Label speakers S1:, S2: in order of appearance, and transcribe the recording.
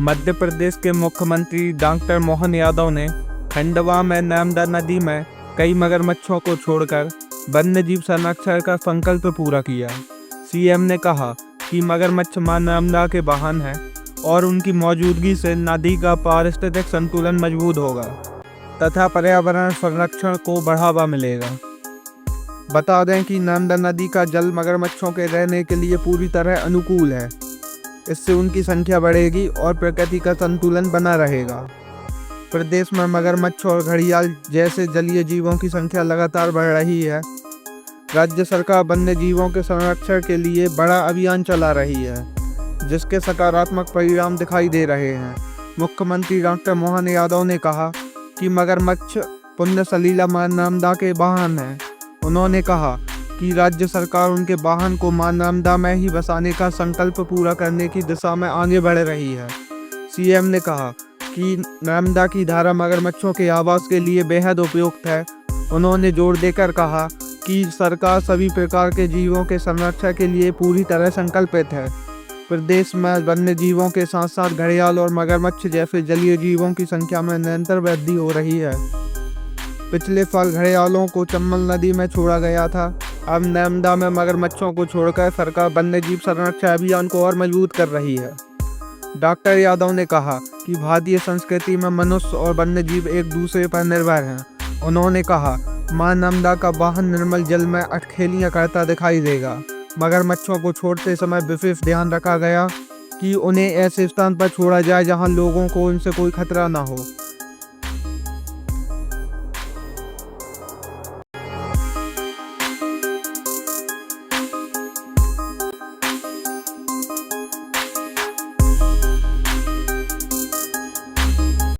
S1: मध्य प्रदेश के मुख्यमंत्री डॉक्टर मोहन यादव ने खंडवा में नर्मदा नदी में कई मगरमच्छों को छोड़कर वन्यजीव संरक्षण का संकल्प पूरा किया। सीएम ने कहा कि मगरमच्छ मां नर्मदा के वाहन हैं और उनकी मौजूदगी से नदी का पारिस्थितिक संतुलन मजबूत होगा तथा पर्यावरण संरक्षण को बढ़ावा मिलेगा। बता दें कि नर्मदा नदी का जल मगरमच्छों के रहने के लिए पूरी तरह अनुकूल है। इससे उनकी संख्या बढ़ेगी और प्रकृति का संतुलन बना रहेगा। प्रदेश में मगरमच्छ और घड़ियाल जैसे जलीय जीवों की संख्या लगातार बढ़ रही है। राज्य सरकार वन्य जीवों के संरक्षण के लिए बड़ा अभियान चला रही है, जिसके सकारात्मक परिणाम दिखाई दे रहे हैं। मुख्यमंत्री डॉक्टर मोहन यादव ने कहा कि मगरमच्छ पुण्य सलीला मां नर्मदा के वाहन हैं। उन्होंने कहा कि राज्य सरकार उनके वाहन को मां नर्मदा में ही बसाने का संकल्प पूरा करने की दिशा में आगे बढ़ रही है। सीएम ने कहा कि नर्मदा की धारा मगरमच्छों के आवास के लिए बेहद उपयुक्त है। उन्होंने जोर देकर कहा कि सरकार सभी प्रकार के जीवों के संरक्षण के लिए पूरी तरह संकल्पित है। प्रदेश में वन्य जीवों के साथ साथ घड़ियाल और मगरमच्छ जैसे जलीय जीवों की संख्या में निरंतर वृद्धि हो रही है। पिछले साल घड़ियालों को चंबल नदी में छोड़ा गया था। अब नर्मदा में मगरमच्छों को छोड़कर सरकार वन्यजीव संरक्षण अभियान को और मजबूत कर रही है। डॉक्टर यादव ने कहा कि भारतीय संस्कृति में मनुष्य और वन्यजीव एक दूसरे पर निर्भर हैं। उन्होंने कहा, मां नर्मदा का वाहन निर्मल जल में अटखेलियां करता दिखाई देगा। मगरमच्छों को छोड़ते समय विशेष ध्यान रखा गया कि उन्हें ऐसे स्थान पर छोड़ा जाए जहां लोगों को उनसे कोई खतरा न हो।